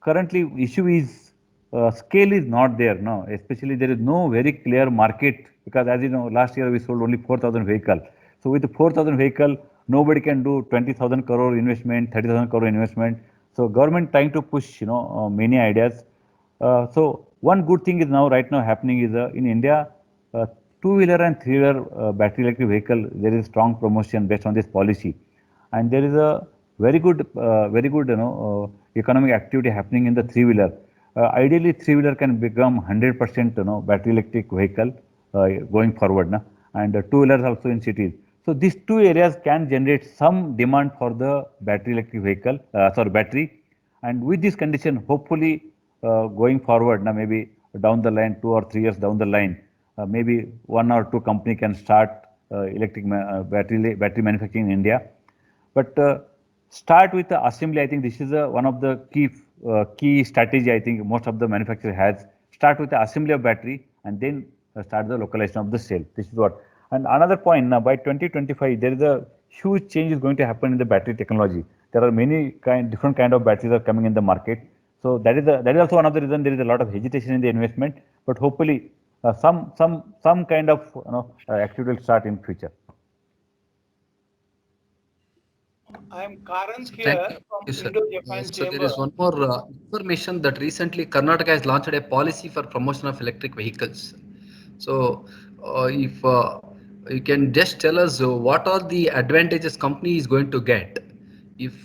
currently issue is scale is not there now. Especially there is no very clear market, because as you know, last year we sold only 4,000 vehicle. So with the 4,000 vehicle, nobody can do 20,000 crore investment, 30,000 crore investment. So government trying to push many ideas. So one good thing is now right now happening is in India, two-wheeler and three-wheeler battery electric vehicle, there is strong promotion based on this policy, and there is a very good economic activity happening in the three-wheeler. Ideally, three-wheeler can become 100% battery electric vehicle going forward, and two-wheelers also in cities. So these two areas can generate some demand for the battery electric vehicle, battery. And with this condition, hopefully going forward, now maybe down the line, 2 or 3 years down the line, maybe 1 or 2 company can start electric battery manufacturing in India. But start with the assembly. I think this is one of the key strategy. I think most of the manufacturer has start with the assembly of battery and then start the localization of the cell. This is what. And another point, now by 2025, there is a huge change is going to happen in the battery technology. There are many different kind of batteries are coming in the market. So that is also one of the reason there is a lot of hesitation in the investment. But hopefully, some kind of activity will start in future. I am Karans here from Indo-Japan So Chamber. there is one more information that recently Karnataka has launched a policy for promotion of electric vehicles. So if you can just tell us what are the advantages company is going to get if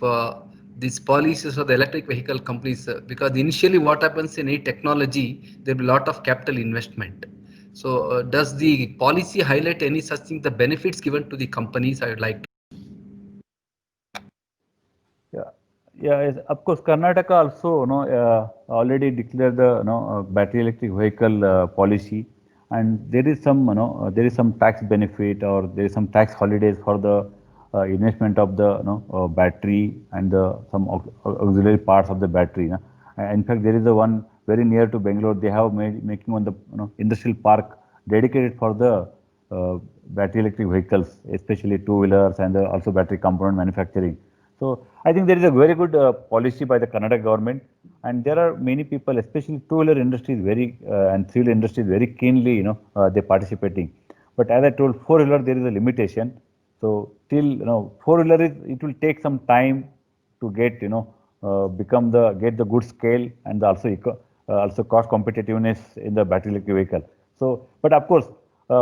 these policies for the electric vehicle companies, because initially what happens in any technology, there will be a lot of capital investment. So does the policy highlight any such thing, the benefits given to the companies? I would like to. Yeah, yeah. Of course, Karnataka also, already declared the, battery electric vehicle policy, and there is some, there is some tax benefit or there is some tax holidays for the investment of the, battery and the some auxiliary parts of the battery. In fact, there is a one very near to Bangalore. They have making on the, industrial park dedicated for the battery electric vehicles, especially two-wheelers and also battery component manufacturing. So I think there is a very good policy by the Karnataka government, and there are many people, especially two-wheeler industry is very and three-wheeler industry is very keenly, they participating. But as I told, four-wheeler there is a limitation. So till four-wheeler is, it will take some time to get get the good scale and also also cost competitiveness in the battery electric vehicle. So, but of course,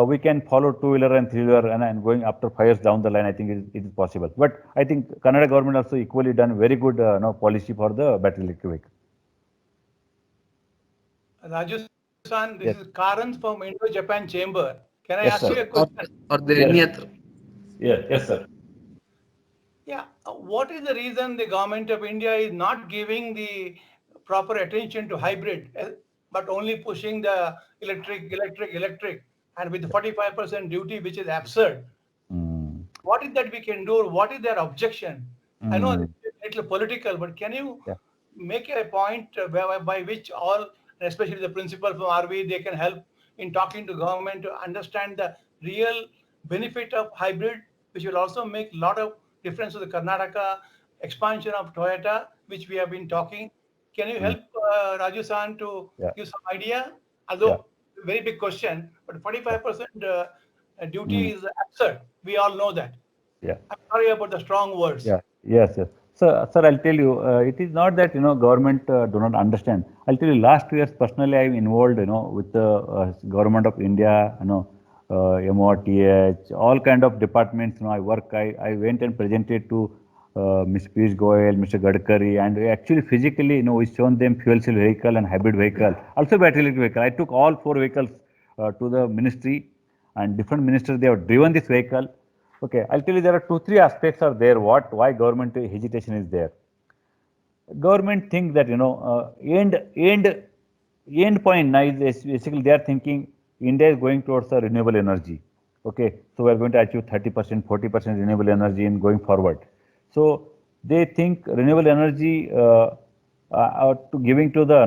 we can follow two-wheeler and three-wheeler and going after 5 years down the line, I think it is possible. But I think Kannada government also equally done very good policy for the battery electric vehicle. Raju-san, this Yes. is Karan from Indo-Japan Chamber. Can I Yes, ask sir. you a question? Are there any other? Yes, sir. Yeah, what is the reason the government of India is not giving the proper attention to hybrid, but only pushing the electric, and with 45% duty, which is absurd? Mm. What is that we can do? What is their objection? I know Mm. it's a little political, but can you Yeah. make a point by which all, especially the principal from RV, they can help in talking to government to understand the real benefit of hybrid, which will also make a lot of difference to the Karnataka expansion of Toyota, which we have been talking. Can you help Raju-san to Yeah. give some idea? Although very big question, but 45% duty is absurd. We all know that. Yeah. I'm sorry about the strong words. Yeah. Yes. So, sir, I'll tell you, it is not that government do not understand. I'll tell you, last 2 years personally, I'm involved, with the government of India, MOTH, all kind of departments. I work. I went and presented to Mr. Piyush Goyal, Mr. Gadkari, and we actually physically, we shown them fuel cell vehicle and hybrid vehicle, also battery electric vehicle. I took all 4 vehicles to the ministry, and different ministers they have driven this vehicle. Okay, I'll tell you there are 2-3 aspects are there. Why government hesitation is there? Government think that end point now is basically they are thinking India is going towards a renewable energy. Okay, so we are going to achieve 30%, 40% renewable energy in going forward. So they think renewable energy to giving to the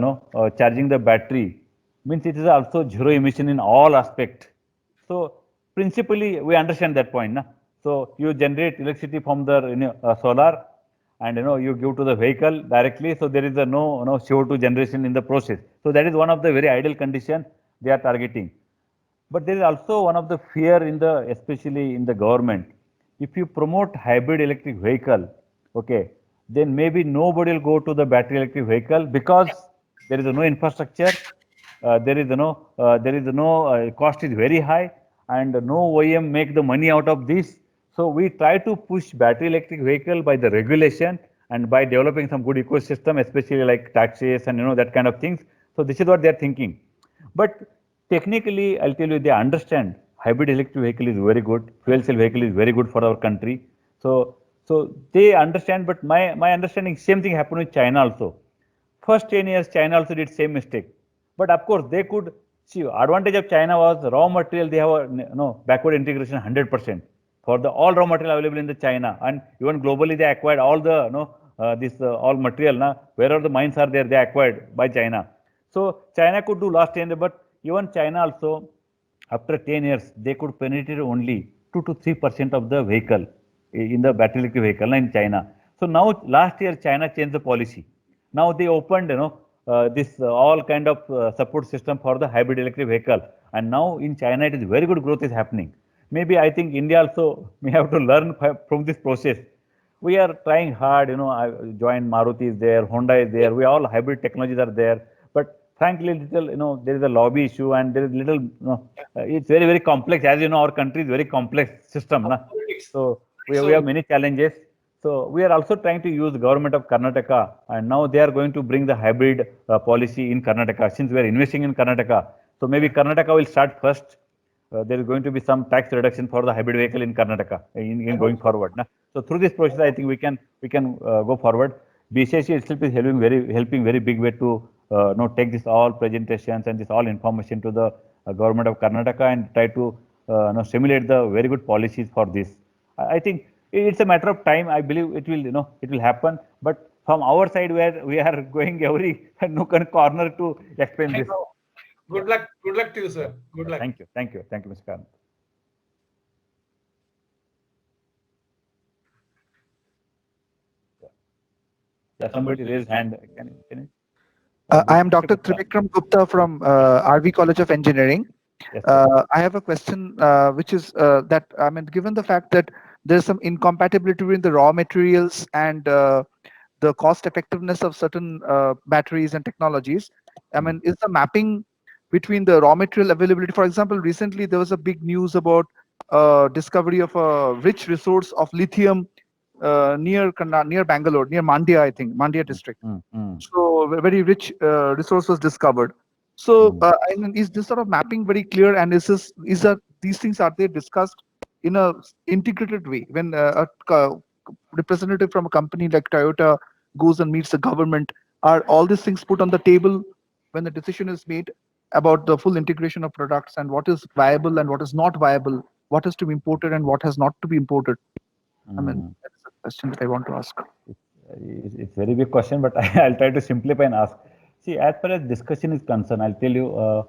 charging the battery means it is also zero emission in all aspect. So principally we understand that point, na? So you generate electricity from the solar, and you give to the vehicle directly. So there is no CO2 generation in the process. So that is one of the very ideal condition they are targeting. But there is also one of the fear in the, especially in the government. If you promote hybrid electric vehicle, okay, then maybe nobody will go to the battery electric vehicle because there is no infrastructure, there is no cost is very high, and no OEM make the money out of this. So we try to push battery electric vehicle by the regulation and by developing some good ecosystem, especially like taxes and that kind of things. So this is what they are thinking. But technically, I'll tell you, they understand hybrid electric vehicle is very good, fuel cell vehicle is very good for our country. So they understand, but my understanding, same thing happened with China also. First 10 years, China also did same mistake. But of course, they could see advantage of China was raw material. They have a backward integration 100% for the all raw material available in the China, and even globally they acquired all the this all material. Wherever the mines are there, they acquired by China. So China could do last 10 years, but even China also, after 10 years, they could penetrate only 2 to 3% of the vehicle in the battery electric vehicle in China. So now last year China changed the policy. Now they opened this all kind of support system for the hybrid electric vehicle, and now in China it is very good growth is happening. Maybe I think India also may have to learn from this process. We are trying hard, I joined Maruti is there, Honda is there, we all hybrid technologies are there, but frankly, little, there is a lobby issue and there is little, it's very, very complex. As you know, our country is very complex system. So we have many challenges. So we are also trying to use the government of Karnataka, and now they are going to bring the hybrid policy in Karnataka. Since we are investing in Karnataka, so maybe Karnataka will start first. There is going to be some tax reduction for the hybrid vehicle in Karnataka in going forward. Na? So through this process, I think we can go forward. BCIC itself is helping very big way to take this all presentations and this all information to the government of Karnataka and try to stimulate the very good policies for this. I think it's a matter of time. I believe it will it will happen. But from our side, where we are going every nook and corner to explain this. Good luck. Good luck to you, sir. Good luck. Thank you. Thank you. Thank you, Mr. Kant. Yeah, somebody raised hand. Can you? I am Dr. Trivikram Gupta from RV College of Engineering. Yes, I have a question, which is that, I mean, given the fact that there's some incompatibility between the raw materials and the cost effectiveness of certain batteries and technologies, I mean, is the mapping between the raw material availability, for example, recently there was a big news about discovery of a rich resource of lithium near Bangalore, near Mandya, I think, Mandya district. So a very rich resource was discovered. So I mean, is this sort of mapping very clear, and is that these things, are they discussed in a integrated way when a representative from a company like Toyota goes and meets the government? Are all these things put on the table when the decision is made about the full integration of products and what is viable and what is not viable, what is to be imported and what has not to be imported? I mean, that's a question that I want to ask. It's a very big question, but I'll try to simplify and ask. See, as far as discussion is concerned, I'll tell you,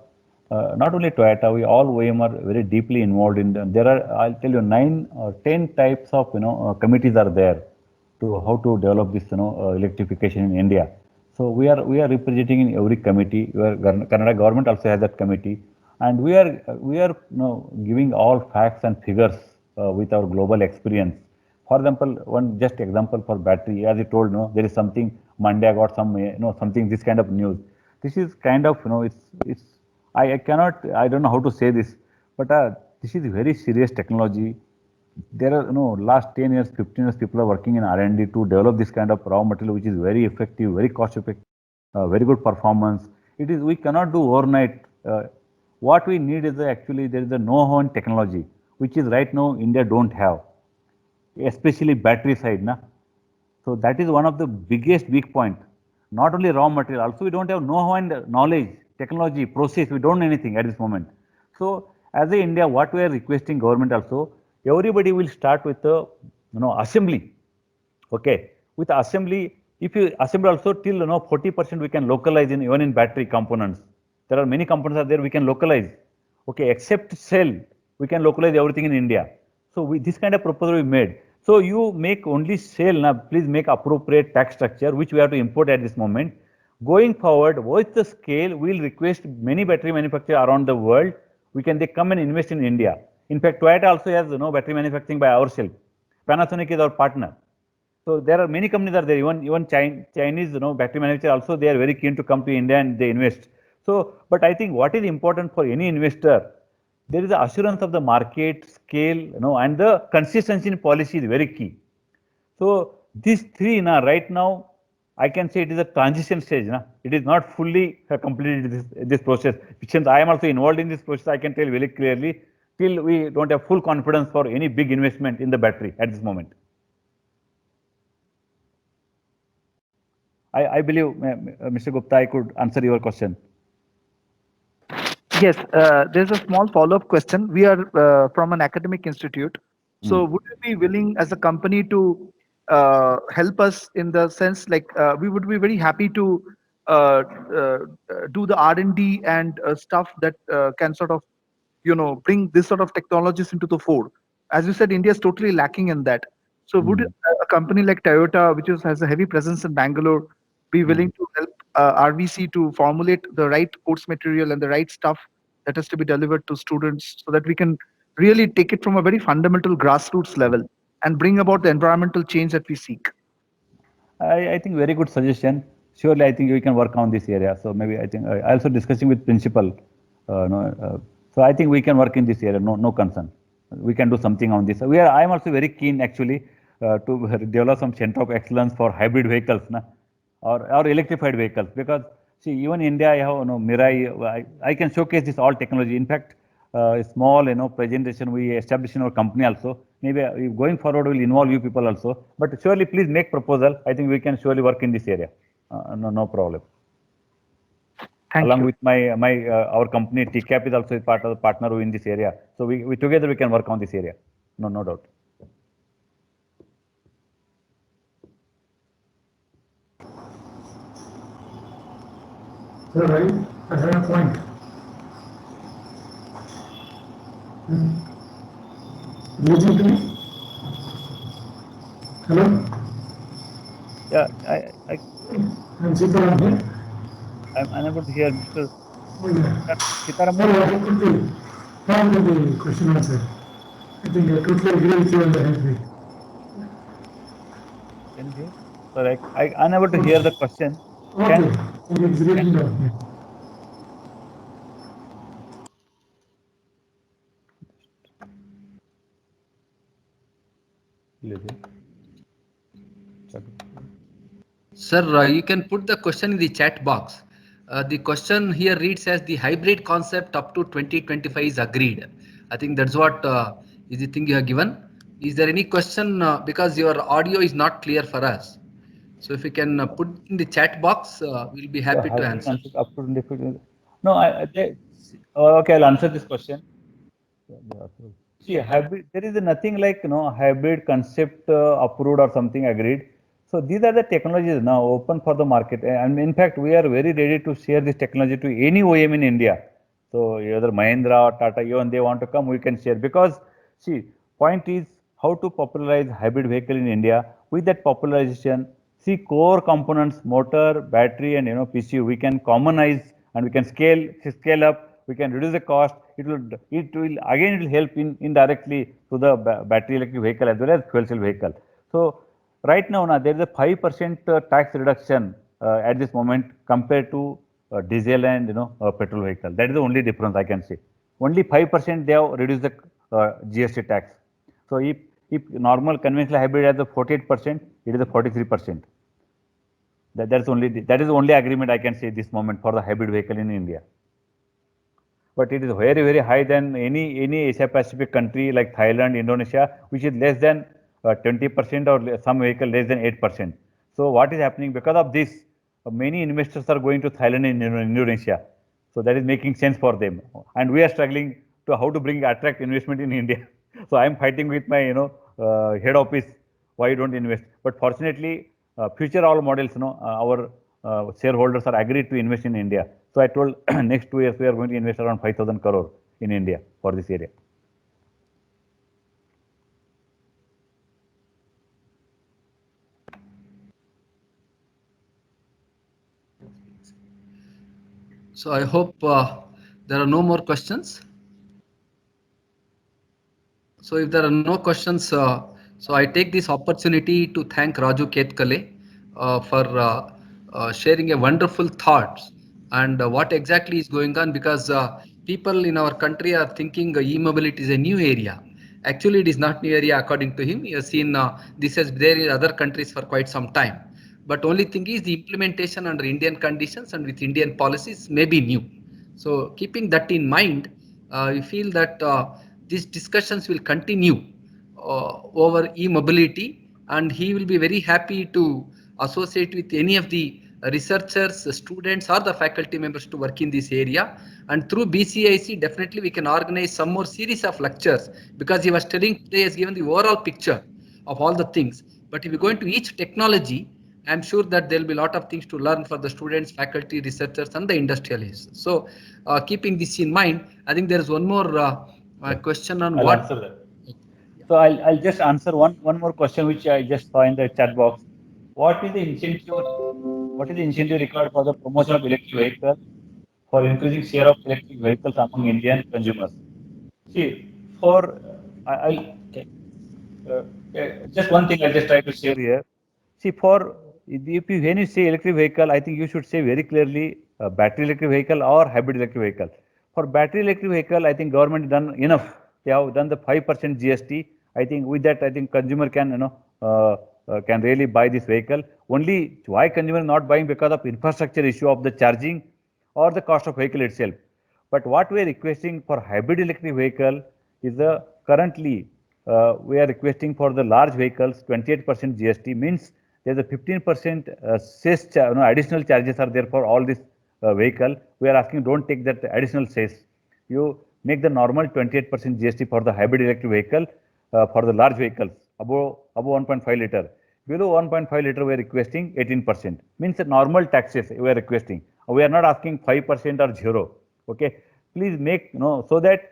not only Toyota, we all OEM are very deeply involved in them. There are, I'll tell you, 9 or 10 types of committees are there to how to develop this electrification in India. So we are representing in every committee. Kannada government also has that committee, and we are giving all facts and figures with our global experience. For example, one just example for battery, as you told, there is something, Mandya got some, something, this kind of news. This is kind of, I don't know how to say this, but this is very serious technology. There are, last 10 years, 15 years, people are working in R&D to develop this kind of raw material, which is very effective, very cost effective, very good performance. We cannot do overnight. What we need is actually, there is a know-how and technology, which is right now India don't have, especially battery side. So that is one of the biggest weak point. Not only raw material, also we don't have know-how and knowledge, technology, process, we don't know anything at this moment. So as a India, what we are requesting government also, everybody will start with the assembly. Okay, with assembly, if you assemble also till 40% we can localize even in battery components. There are many components are there we can localize. Okay, except cell, we can localize everything in India. So this kind of proposal we made. So you make only cell, now please make appropriate tax structure, which we have to import at this moment. Going forward, with the scale, we'll request many battery manufacturers around the world. They come and invest in India. In fact, Toyota also has battery manufacturing by ourselves. Panasonic is our partner. So there are many companies are there. Even Chinese battery manufacturers also, they are very keen to come to India and they invest. So, but I think what is important for any investor, there is the assurance of the market, scale, and the consistency in policy is very key. So these three, right now, I can say it is a transition stage. It is not fully completed this process. Since I am also involved in this process, I can tell very clearly, till we don't have full confidence for any big investment in the battery at this moment. I believe, Mr. Gupta, I could answer your question. Yes, there's a small follow-up question. We are from an academic institute. So would you be willing as a company to help us in the sense, like we would be very happy to do the R&D and stuff that can sort of, bring this sort of technologies into the fore. As you said, India is totally lacking in that. So would a company like Toyota, which has a heavy presence in Bangalore, be willing to help RVC to formulate the right course material and the right stuff that has to be delivered to students so that we can really take it from a very fundamental grassroots level and bring about the environmental change that we seek? I think very good suggestion. Surely, I think we can work on this area. So maybe I think I also discussing with principal. So I think we can work in this area. No concern. We can do something on this. I am also very keen actually. to develop some center of excellence for hybrid vehicles, na? Or electrified vehicles. Because see, even India, I have, you know, Mirai. I can showcase this all technology. In fact, a small, you know, presentation we established in our company also. Maybe going forward will involve you people also. But surely, please make proposal. I think we can surely work in this area. No problem. Thank Along you. with our company TCAP is also part of the partner in this area. So we together we can work on this area. No doubt. Sir, I have a point. Listen to me. Hello? Yeah, I'm Sitaram here. I'm unable to hear Mr. Oh, yeah. Sitaram. Sir, I have quickly found the question answer. I think I totally agree with you on the hybrid. Can you hear? Sorry, I unable to hear the question. Okay, so it's written down here. Sir, you can put the question in the chat box. The question here reads as the hybrid concept up to 2025 is agreed. I think that's what is the thing you have given. Is there any question because your audio is not clear for us? So if you can put in the chat box, we'll be happy to Hybrid answer. concept up to 2025. No, okay, I'll answer this question. See, hybrid, there is nothing like, you know, hybrid concept approved or something agreed. So these are the technologies now open for the market. And in fact, we are very ready to share this technology to any OEM in India. So either Mahindra or Tata, even they want to come, we can share. Because see, point is how to popularize hybrid vehicle in India. With that popularization, see core components, motor, battery, and, you know, PCU, we can commonize and we can scale up. We can reduce the cost. It will again, it will help indirectly to the battery electric vehicle as well as fuel cell vehicle. So right now, there is a 5% tax reduction at this moment compared to diesel and, you know, petrol vehicle. That is the only difference I can say. Only 5% they have reduced the GST tax. So if normal conventional hybrid has a 48%, it is a 43%. That is the only agreement I can say this moment for the hybrid vehicle in India. But it is very, very high than any Asia Pacific country like Thailand, Indonesia, which is less than 20% or some vehicle less than 8%. So what is happening because of this? Many investors are going to Thailand and Indonesia. So that is making sense for them. And we are struggling to how to attract investment in India. So I am fighting with my, you know, head office. Why you don't invest? But fortunately, future all models, you know, our shareholders are agreed to invest in India. So I told next 2 years we are going to invest around 5,000 crore in India for this area. So I hope there are no more questions. So if there are no questions, so I take this opportunity to thank Raju Ketkale for sharing a wonderful thoughts and what exactly is going on, because people in our country are thinking e-mobility is a new area. Actually, it is not new area according to him. He has seen this has there in other countries for quite some time. But only thing is the implementation under Indian conditions and with Indian policies may be new. So keeping that in mind, we feel that these discussions will continue over e-mobility, and he will be very happy to associate with any of the researchers, students, or the faculty members to work in this area. And through BCIC, definitely we can organize some more series of lectures, because he was telling today has given the overall picture of all the things. But if you go into each technology, I'm sure that there will be a lot of things to learn for the students, faculty, researchers, and the industrialists. So, keeping this in mind, I think there is one more question on I'll what. answer that. So I'll just answer one more question which I just saw in the chat box. What is the incentive required for the promotion of electric vehicles for increasing share of electric vehicles among Indian consumers? See, I'll just one thing I'll just try to share here. See, when you say electric vehicle, I think you should say very clearly battery electric vehicle or hybrid electric vehicle. For battery electric vehicle, I think government done enough. They have done the 5% GST I think with that, I think consumer can can really buy this vehicle. Only why consumer is not buying because of infrastructure issue of the charging or the cost of vehicle itself. But what we are requesting for hybrid electric vehicle is currently we are requesting for the large vehicles 28% GST, means there is a 15% cess additional charges are there for all this vehicle. We are asking don't take that additional cess. You make the normal 28% GST for the hybrid electric vehicle for the large vehicles above 1.5 liter. Below 1.5 liter, we are requesting 18%. Means the normal taxes we are requesting. We are not asking 5% or 0. Okay, please make so that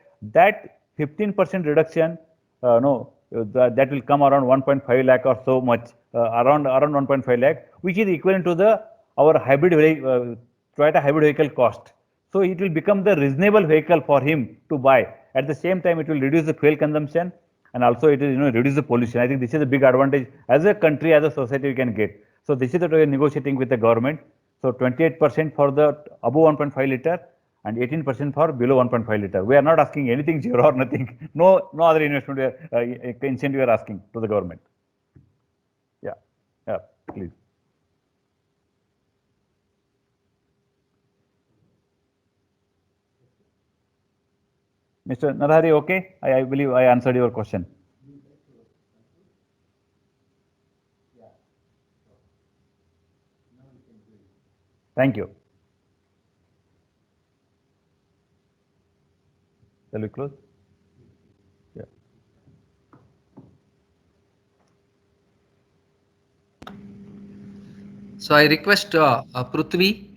15% reduction that will come around 1.5 lakh or so much, around 1.5 lakh, which is equivalent to our hybrid Toyota hybrid vehicle cost. So it will become the reasonable vehicle for him to buy. At the same time, it will reduce the fuel consumption and also it will reduce the pollution. I think this is a big advantage as a country, as a society we can get. So this is what we are negotiating with the government. So 28% for the above 1.5 liter and 18% for below 1.5 liter. We are not asking anything 0 or nothing. No other investment incentive we are asking to the government. Yeah, please. Mr. Narahari, okay? I believe I answered your question. Thank you. Shall we close? Yeah. So I request Prithvi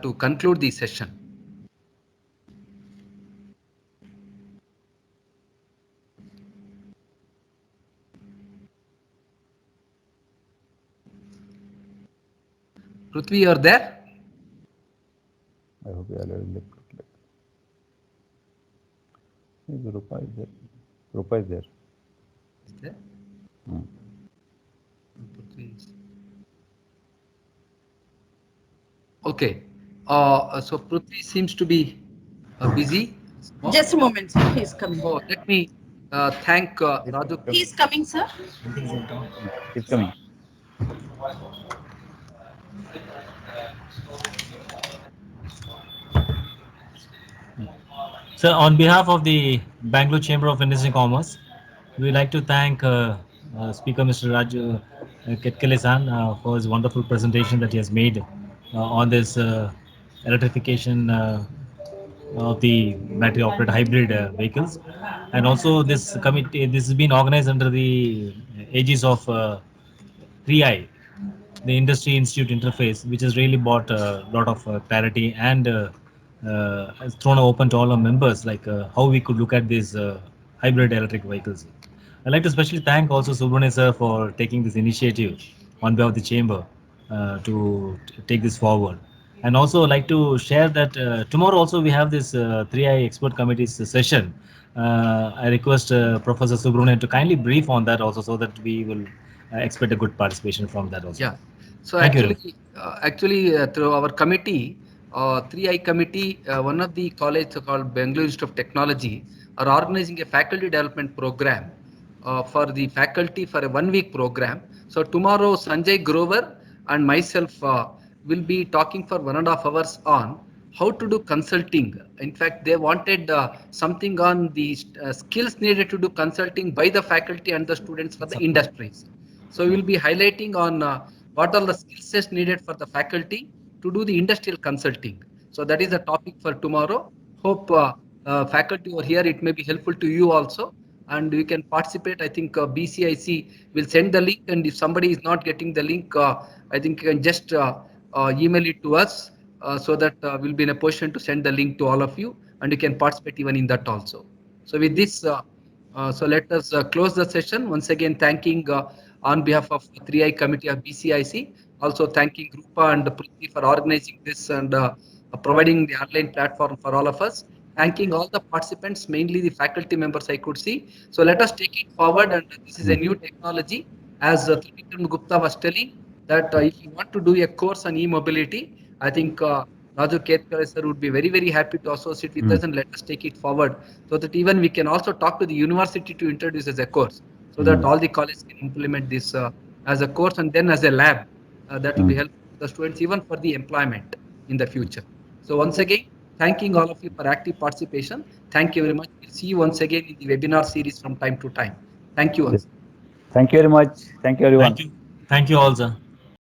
to conclude the session. Prithvi, you are there? I hope you are there. Rupa is there. Rupa is there. Is there? Okay. So Prithvi seems to be busy. Just a moment, sir. He's coming. Oh, let me thank Raju. He's coming, sir. He's coming. Sir, on behalf of the Bangalore Chamber of Industry and Commerce, we would like to thank Speaker Mr. Raju Ketkele-san for his wonderful presentation that he has made on this electrification of the battery operated hybrid vehicles. And also this committee, this has been organized under the aegis of 3I, the Industry Institute Interface, which has really brought a lot of clarity and has thrown open to all our members, like how we could look at these hybrid electric vehicles. I'd like to especially thank also Subramanian sir for taking this initiative on behalf of the chamber to take this forward. And also like to share that tomorrow also we have this 3I expert committee's session. I request Professor Subramanian to kindly brief on that also, so that we will expect a good participation from that also. Yeah. So Thank actually through our committee, 3I committee, one of the colleges called Bangalore Institute of Technology are organizing a faculty development program for the faculty for a 1-week program. So tomorrow Sanjay Grover and myself will be talking for 1.5 hours on how to do consulting. In fact, they wanted something on the skills needed to do consulting by the faculty and the students for the industries. So we will be highlighting on what are the skill sets needed for the faculty to do the industrial consulting. So that is the topic for tomorrow. Hope faculty over here, it may be helpful to you also, and you can participate. I think BCIC will send the link, and if somebody is not getting the link, I think you can just email it to us so that we'll be in a position to send the link to all of you, and you can participate even in that also. So with this, so let us close the session. Once again, thanking on behalf of the 3I committee of BCIC, also thanking Rupa and Prithvi for organizing this and providing the online platform for all of us. Thanking all the participants, mainly the faculty members I could see. So let us take it forward, and this is a new technology. As Trivikram Gupta was telling, that if you want to do a course on e-mobility, I think Raju Ketkele sir would be very, very happy to associate with us, and let us take it forward so that even we can also talk to the university to introduce as a course. so that all the colleges can implement this as a course and then as a lab. That will be helpful to the students even for the employment in the future. So once again, thanking all of you for active participation. Thank you very much. We'll see you once again in the webinar series from time to time. Thank you once. Thank you very much. Thank you, everyone. Thank you all, sir.